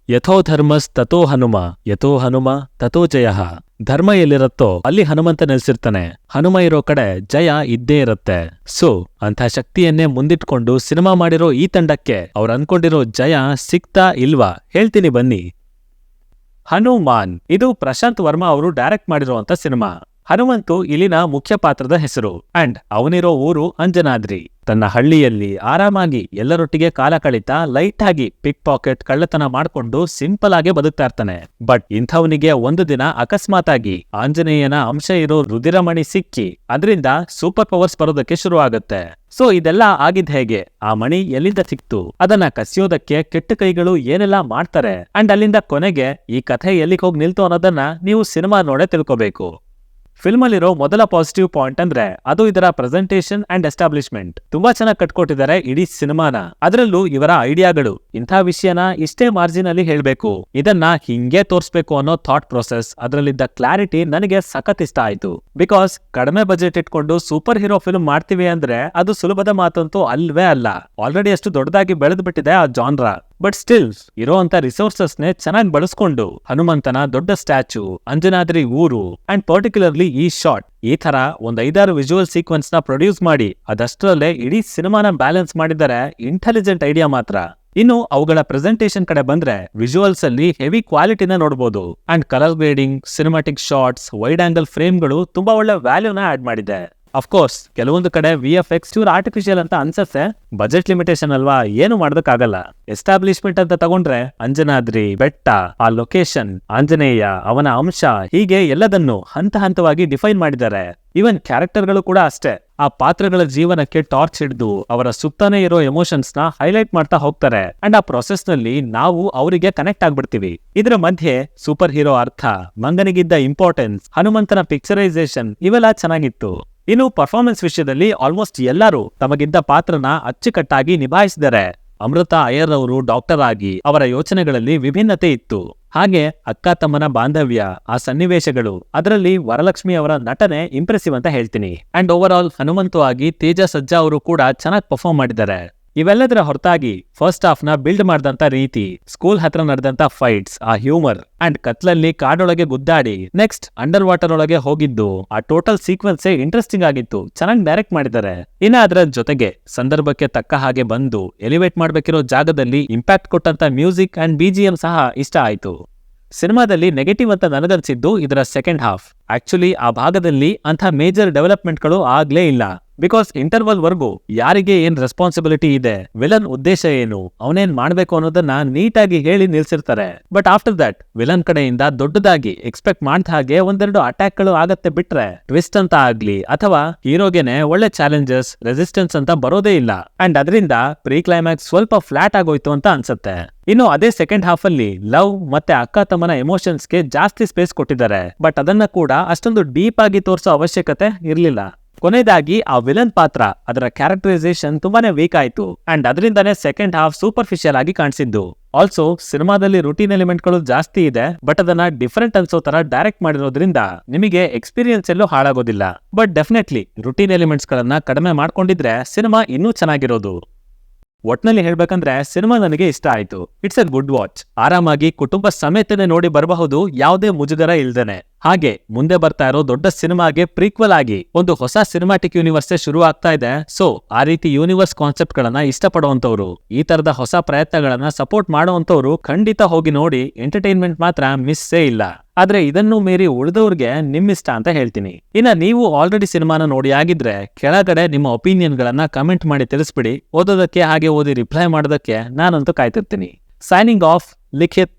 ಯಥೋ ಧರ್ಮಸ್ ತಥೋ ಹನುಮ ಯಥೋ ಹನುಮ ತಥೋ ಜಯ. ಧರ್ಮ ಎಲ್ಲಿರತ್ತೋ ಅಲ್ಲಿ ಹನುಮಂತ ನೆಲೆಸಿರ್ತಾನೆ. ಹನುಮ ಇರೋ ಕಡೆ ಜಯ ಇದ್ದೇ ಇರತ್ತೆ. ಸೊ ಅಂಥ ಶಕ್ತಿಯನ್ನೇ ಮುಂದಿಟ್ಕೊಂಡು ಸಿನಿಮಾ ಮಾಡಿರೋ ಈ ತಂಡಕ್ಕೆ ಅವ್ರು ಅನ್ಕೊಂಡಿರೋ ಜಯ ಸಿಕ್ತಾ ಇಲ್ವಾ ಹೇಳ್ತೀನಿ ಬನ್ನಿ. ಹನುಮಾನ್ ಇದು ಪ್ರಶಾಂತ್ ವರ್ಮಾ ಅವರು ಡೈರೆಕ್ಟ್ ಮಾಡಿರುವಂತ ಸಿನಿಮಾ. ಹನುಮಂತು ಇಲ್ಲಿನ ಮುಖ್ಯ ಪಾತ್ರದ ಹೆಸರು ಅಂಡ್ ಅವನಿರೋ ಊರು ಅಂಜನಾದ್ರಿ. ತನ್ನ ಹಳ್ಳಿಯಲ್ಲಿ ಆರಾಮಾಗಿ ಎಲ್ಲರೊಟ್ಟಿಗೆ ಕಾಲ ಕಳೀತಾ ಲೈಟ್ ಆಗಿ ಪಿಕ್ ಪಾಕೆಟ್ ಕಳ್ಳತನ ಮಾಡ್ಕೊಂಡು ಸಿಂಪಲ್ ಆಗಿ ಬದುಕ್ತಾ ಇರ್ತಾನೆ. ಬಟ್ ಇಂಥವನಿಗೆ ಒಂದು ದಿನ ಅಕಸ್ಮಾತ್ ಆಗಿ ಆಂಜನೇಯನ ಅಂಶ ಇರೋ ರುದಿರಮಣಿ ಸಿಕ್ಕಿ ಅದರಿಂದ ಸೂಪರ್ ಪವರ್ಸ್ ಬರೋದಕ್ಕೆ ಶುರು ಆಗುತ್ತೆ. ಸೊ ಇದೆಲ್ಲ ಆಗಿದ್ ಹೇಗೆ, ಆ ಮಣಿ ಎಲ್ಲಿಂದ ಸಿಕ್ತು, ಅದನ್ನ ಕಸಿಯೋದಕ್ಕೆ ಕೆಟ್ಟ ಕೈಗಳು ಏನೆಲ್ಲಾ ಮಾಡ್ತಾರೆ ಅಂಡ್ ಅಲ್ಲಿಂದ ಕೊನೆಗೆ ಈ ಕಥೆ ಎಲ್ಲಿಗೆ ಹೋಗಿ ನಿಲ್ತು ಅನ್ನೋದನ್ನ ನೀವು ಸಿನಿಮಾ ನೋಡೇ ತಿಳ್ಕೋಬೇಕು. ಫಿಲ್ಮ್ ಅಲ್ಲಿರೋ ಮೊದಲ ಪಾಸಿಟಿವ್ ಪಾಯಿಂಟ್ ಅಂದ್ರೆ ಅದು ಇದರ ಪ್ರೆಸೆಂಟೇಷನ್ ಅಂಡ್ ಎಸ್ಟಾಬ್ಲಿಷ್ಮೆಂಟ್. ತುಂಬಾ ಚೆನ್ನಾಗಿ ಕಟ್ಕೊಟ್ಟಿದ್ದಾರೆ ಇಡೀ ಸಿನಿಮಾನ. ಅದರಲ್ಲೂ ಇವರ ಐಡಿಯಾಗಳು, ಇಂಥ ವಿಷಯನ ಇಷ್ಟೇ ಮಾರ್ಜಿನ್ ಅಲ್ಲಿ ಹೇಳ್ಬೇಕು, ಇದನ್ನ ಹಿಂಗೆ ತೋರಿಸ್ಬೇಕು ಅನ್ನೋ ಥಾಟ್ ಪ್ರೊಸೆಸ್, ಅದರಲ್ಲಿದ್ದ ಕ್ಲಾರಿಟಿ ನನಗೆ ಸಖತ್ ಇಷ್ಟ ಆಯ್ತು. ಬಿಕಾಸ್ ಕಡಿಮೆ ಬಜೆಟ್ ಇಟ್ಕೊಂಡು ಸೂಪರ್ ಹೀರೋ ಫಿಲ್ಮ್ ಮಾಡ್ತೀವಿ ಅಂದ್ರೆ ಅದು ಸುಲಭದ ಮಾತಂತೂ ಅಲ್ವೇ ಅಲ್ಲ. ಆಲ್ರೆಡಿ ಅಷ್ಟು ದೊಡ್ಡದಾಗಿ ಬೆಳೆದು ಬಿಟ್ಟಿದೆ ಆ ಜಾನ್ರ. ಬಟ್ ಸ್ಟಿಲ್ ಇರೋಂತ ರಿಸೋರ್ಸಸ್ನೇ ಚೆನ್ನಾಗಿ ಬಳಸ್ಕೊಂಡು ಹನುಮಂತನ ದೊಡ್ಡ ಸ್ಟ್ಯಾಚ್ಯೂ, ಅಂಜನಾದ್ರಿ ಊರು ಅಂಡ್ ಪರ್ಟಿಕ್ಯುಲರ್ಲಿ ಈ ಶಾಟ್, ಈ ತರ ಒಂದ್ 5-6 ವಿಜುವಲ್ ಸೀಕ್ವೆನ್ಸ್ ನ ಪ್ರೊಡ್ಯೂಸ್ ಮಾಡಿ ಅದಷ್ಟರಲ್ಲೇ ಇಡೀ ಸಿನಿಮಾನ ಬ್ಯಾಲೆನ್ಸ್ ಮಾಡಿದರೆ ಇಂಟೆಲಿಜೆಂಟ್ ಐಡಿಯಾ ಮಾತ್ರ. ಇನ್ನು ಅವುಗಳ ಪ್ರೆಸೆಂಟೇಷನ್ ಕಡೆ ಬಂದ್ರೆ ವಿಜುವಲ್ಸ್ ಅಲ್ಲಿ ಹೆವಿ ಕ್ವಾಲಿಟಿನ ನೋಡಬಹುದು and colour grading, cinematic shots, wide angle ಫ್ರೇಮ್ಗಳು ತುಂಬಾ ಒಳ್ಳೆ ವ್ಯಾಲ್ಯೂನ ಆಡ್ ಮಾಡಿದೆ. ಅಫ್ಕೋರ್ಸ್ ಕೆಲವೊಂದು ಕಡೆ VFX ಚೂರ್ ಆರ್ಟಿಫಿಷಿಯಲ್ ಅಂತ ಅನ್ಸತ್ತೆ. ಬಜೆಟ್ ಲಿಮಿಟೇಷನ್ ಅಲ್ವಾ, ಏನು ಮಾಡೋದಕ್ಕಾಗಲ್ಲ. ಎಸ್ಟಾಬ್ಲಿಷ್ಮೆಂಟ್ ಅಂತ ತಗೊಂಡ್ರೆ ಅಂಜನಾದ್ರಿ ಬೆಟ್ಟ, ಆ ಲೊಕೇಶನ್, ಆಂಜನೇಯ, ಅವನ ಅಂಶ, ಹೀಗೆ ಎಲ್ಲದನ್ನು ಹಂತ ಹಂತವಾಗಿ ಡಿಫೈನ್ ಮಾಡಿದ್ದಾರೆ. ಈವನ್ ಕ್ಯಾರೆಕ್ಟರ್ಗಳು ಕೂಡ ಅಷ್ಟೇ. ಆ ಪಾತ್ರಗಳ ಜೀವನಕ್ಕೆ ಟಾರ್ಚ್ ಹಿಡಿದು ಅವರ ಸುತ್ತಾನೆ ಇರೋ ಎಮೋಷನ್ಸ್ ನ ಹೈಲೈಟ್ ಮಾಡ್ತಾ ಹೋಗ್ತಾರೆ ಅಂಡ್ ಆ ಪ್ರೊಸೆಸ್ ನಲ್ಲಿ ನಾವು ಅವರಿಗೆ ಕನೆಕ್ಟ್ ಆಗ್ಬಿಡ್ತೀವಿ. ಇದರ ಮಧ್ಯೆ ಸೂಪರ್ ಹೀರೋ ಅರ್ಥ, ಮಂಗನಿಗಿದ್ದ ಇಂಪಾರ್ಟೆನ್ಸ್, ಹನುಮಂತನ ಪಿಕ್ಚರೈಸೇಷನ್ ಇವೆಲ್ಲ ಚೆನ್ನಾಗಿತ್ತು. ಇನ್ನು ಪರ್ಫಾರ್ಮೆನ್ಸ್ ವಿಷಯದಲ್ಲಿ ಆಲ್ಮೋಸ್ಟ್ ಎಲ್ಲರೂ ತಮಗಿದ್ದ ಪಾತ್ರನ ಅಚ್ಚುಕಟ್ಟಾಗಿ ನಿಭಾಯಿಸಿದ್ದಾರೆ. ಅಮೃತ ಅಯ್ಯರ್ ಅವರು ಡಾಕ್ಟರ್ ಆಗಿ ಅವರ ಯೋಚನೆಗಳಲ್ಲಿ ವಿಭಿನ್ನತೆ ಇತ್ತು. ಹಾಗೆ ಅಕ್ಕ ತಮ್ಮನ ಬಾಂಧವ್ಯ, ಆ ಸನ್ನಿವೇಶಗಳು, ಅದರಲ್ಲಿ ವರಲಕ್ಷ್ಮಿ ಅವರ ನಟನೆ ಇಂಪ್ರೆಸಿವ್ ಅಂತ ಹೇಳ್ತೀನಿ. ಅಂಡ್ ಓವರ್ ಆಲ್ ಹನುಮಂತು ಆಗಿ ತೇಜ ಸಜ್ಜಾ ಅವರು ಕೂಡ ಚೆನ್ನಾಗಿ ಪರ್ಫಾರ್ಮ್ ಮಾಡಿದ್ದಾರೆ. ಇವೆಲ್ಲದರ ಹೊರತಾಗಿ ಫಸ್ಟ್ ಹಾಫ್ ನ ಬಿಲ್ಡ್ ಮಾಡಿದಂತ ರೀತಿ, ಸ್ಕೂಲ್ ಹತ್ರ ನಡೆದಂತ ಫೈಟ್ಸ್, ಆ ಹ್ಯೂಮರ್ ಅಂಡ್ ಕತ್ಲಲ್ಲಿ ಕಾಡೊಳಗೆ ಗುದ್ದಾಡಿ ನೆಕ್ಸ್ಟ್ ಅಂಡರ್ ವಾಟರ್ ಒಳಗೆ ಹೋಗಿದ್ದು, ಆ ಟೋಟಲ್ ಸೀಕ್ವೆನ್ಸೇ ಇಂಟ್ರೆಸ್ಟಿಂಗ್ ಆಗಿತ್ತು. ಚೆನ್ನಾಗಿ ಡೈರೆಕ್ಟ್ ಮಾಡಿದ್ದಾರೆ. ಇನ್ನ ಅದರ ಜೊತೆಗೆ ಸಂದರ್ಭಕ್ಕೆ ತಕ್ಕ ಹಾಗೆ ಬಂದು ಎಲಿವೇಟ್ ಮಾಡ್ಬೇಕಿರೋ ಜಾಗದಲ್ಲಿ ಇಂಪ್ಯಾಕ್ಟ್ ಕೊಟ್ಟಂತ ಮ್ಯೂಸಿಕ್ ಅಂಡ್ BGM ಸಹ ಇಷ್ಟ ಆಯ್ತು. ಸಿನಿಮಾದಲ್ಲಿ ನೆಗೆಟಿವ್ ಅಂತ ನನಗನ್ಸಿದ್ದು ಇದರ ಸೆಕೆಂಡ್ ಹಾಫ್. ಆಕ್ಚುಲಿ ಆ ಭಾಗದಲ್ಲಿ ಅಂಥ ಮೇಜರ್ ಡೆವಲಪ್ಮೆಂಟ್ಗಳು ಆಗ್ಲೇ ಇಲ್ಲ. ಬಿಕಾಸ್ ಇಂಟರ್ವಲ್ ವರ್ಗೂ ಯಾರಿಗೆ ಏನ್ ರೆಸ್ಪಾನ್ಸಿಬಿಲಿಟಿ ಇದೆ, ವಿಲನ್ ಉದ್ದೇಶ ಏನು, ಅವನೇನ್ ಮಾಡ್ಬೇಕು ಅನ್ನೋದನ್ನ ನೀಟಾಗಿ ಹೇಳಿ ನಿಲ್ಸಿರ್ತಾರೆ. ಬಟ್ ಆಫ್ಟರ್ ದಟ್ ವಿಲನ್ ಕಡೆಯಿಂದ ದೊಡ್ಡದಾಗಿ ಎಕ್ಸ್ಪೆಕ್ಟ್ ಮಾಡ್ದ ಹಾಗೆ 1-2 ಅಟ್ಯಾಕ್ ಗಳು ಆಗತ್ತೆ ಬಿಟ್ರೆ ಟ್ವಿಸ್ಟ್ ಅಂತ ಆಗ್ಲಿ ಅಥವಾ ಹೀರೋಗೆನೆ ಒಳ್ಳೆ ಚಾಲೆಂಜಸ್, ರೆಸಿಸ್ಟೆನ್ಸ್ ಅಂತ ಬರೋದೇ ಇಲ್ಲ. ಅಂಡ್ ಅದರಿಂದ ಪ್ರೀ ಕ್ಲೈಮ್ಯಾಕ್ಸ್ ಸ್ವಲ್ಪ ಫ್ಲಾಟ್ ಆಗೋಯ್ತು ಅಂತ ಅನ್ಸುತ್ತೆ. ಇನ್ನು ಅದೇ ಸೆಕೆಂಡ್ ಹಾಫ್ ಅಲ್ಲಿ ಲವ್ ಮತ್ತೆ ಅಕ್ಕ ತಮ್ಮನ ಎಮೋಷನ್ಸ್ಗೆ ಜಾಸ್ತಿ ಸ್ಪೇಸ್ ಕೊಟ್ಟಿದ್ದಾರೆ. ಬಟ್ ಅದನ್ನ ಕೂಡ ಅಷ್ಟೊಂದು ಡೀಪ್ ಆಗಿ ತೋರಿಸೋ ಅವಶ್ಯಕತೆ ಇರ್ಲಿಲ್ಲ. ಕೊನೆಯದಾಗಿ ಆ ವಿಲನ್ ಪಾತ್ರ, ಅದರ ಕ್ಯಾರೆಕ್ಟರೈಸೇಷನ್ ತುಂಬಾನೇ ವೀಕ್ ಆಯ್ತು ಅಂಡ್ ಅದರಿಂದಾನೇ ಸೆಕೆಂಡ್ ಹಾಫ್ ಸೂಪರ್ಫಿಷಿಯಲ್ ಆಗಿ ಕಾಣಿಸಿದ್ದು. ಆಲ್ಸೋ ಸಿನಿಮಾದಲ್ಲಿ ರೂಟೀನ್ ಎಲಿಮೆಂಟ್ಗಳು ಜಾಸ್ತಿ ಇದೆ, ಬಟ್ ಅದನ್ನ ಡಿಫರೆಂಟ್ ಅನ್ಸೋ ತರ ಡೈರೆಕ್ಟ್ ಮಾಡಿರೋದ್ರಿಂದ ನಿಮಗೆ ಎಕ್ಸ್ಪೀರಿಯನ್ಸ್ ಎಲ್ಲೂ ಹಾಳಾಗೋದಿಲ್ಲ. ಬಟ್ ಡೆಫಿನೆಟ್ಲಿ ರೂಟೀನ್ ಎಲಿಮೆಂಟ್ಸ್ ಗಳನ್ನ ಕಡಿಮೆ ಮಾಡ್ಕೊಂಡಿದ್ರೆ ಸಿನಿಮಾ ಇನ್ನೂ ಚೆನ್ನಾಗಿರೋದು. ಒಟ್ನಲ್ಲಿ ಹೇಳ್ಬೇಕಂದ್ರೆ ಸಿನಿಮಾ ನನಗೆ ಇಷ್ಟ ಆಯ್ತು. It's A good watch. ಆರಾಮಾಗಿ ಕುಟುಂಬ ಸಮೇತನೆ ನೋಡಿ ಬರಬಹುದು, ಯಾವುದೇ ಮುಜುಗರ ಇಲ್ದೇನೆ. ಹಾಗೆ ಮುಂದೆ ಬರ್ತಾ ಇರೋ ದೊಡ್ಡ ಸಿನಿಮಾಗೆ ಪ್ರೀಕ್ವಲ್ ಆಗಿ ಒಂದು ಹೊಸ ಸಿನಿಮಾಟಿಕ್ ಯೂನಿವರ್ಸೇ ಶುರು ಆಗ್ತಾ ಇದೆ. ಸೊ ಆ ರೀತಿ ಯೂನಿವರ್ಸ್ ಕಾನ್ಸೆಪ್ಟ್ ಗಳನ್ನ ಇಷ್ಟಪಡುವಂತವ್ರು, ಈ ತರದ ಹೊಸ ಪ್ರಯತ್ನಗಳನ್ನ ಸಪೋರ್ಟ್ ಮಾಡುವಂತವ್ರು ಖಂಡಿತ ಹೋಗಿ ನೋಡಿ. ಎಂಟರ್ಟೈನ್ಮೆಂಟ್ ಮಾತ್ರ ಮಿಸ್ಸೇ ಇಲ್ಲ. ಆದ್ರೆ ಇದನ್ನು ಮೀರಿ ಉಳಿದವ್ರಿಗೆ ನಿಮ್ಮಿಷ್ಟ ಅಂತ ಹೇಳ್ತೀನಿ. ಇನ್ನ ನೀವು ಆಲ್ರೆಡಿ ಸಿನಿಮಾನ ನೋಡಿ ಆಗಿದ್ರೆ ಕೆಳಗಡೆ ನಿಮ್ಮ ಒಪಿನಿಯನ್ ಗಳನ್ನ ಕಮೆಂಟ್ ಮಾಡಿ ತಿಳಿಸ್ಬಿಡಿ. ಓದೋದಕ್ಕೆ ಹಾಗೆ ಓದಿ ರಿಪ್ಲೈ ಮಾಡೋದಕ್ಕೆ ನಾನಂತೂ ಕಾಯ್ತಿರ್ತೀನಿ. ಸೈನಿಂಗ್ ಆಫ್, ಲಿಖಿತ್.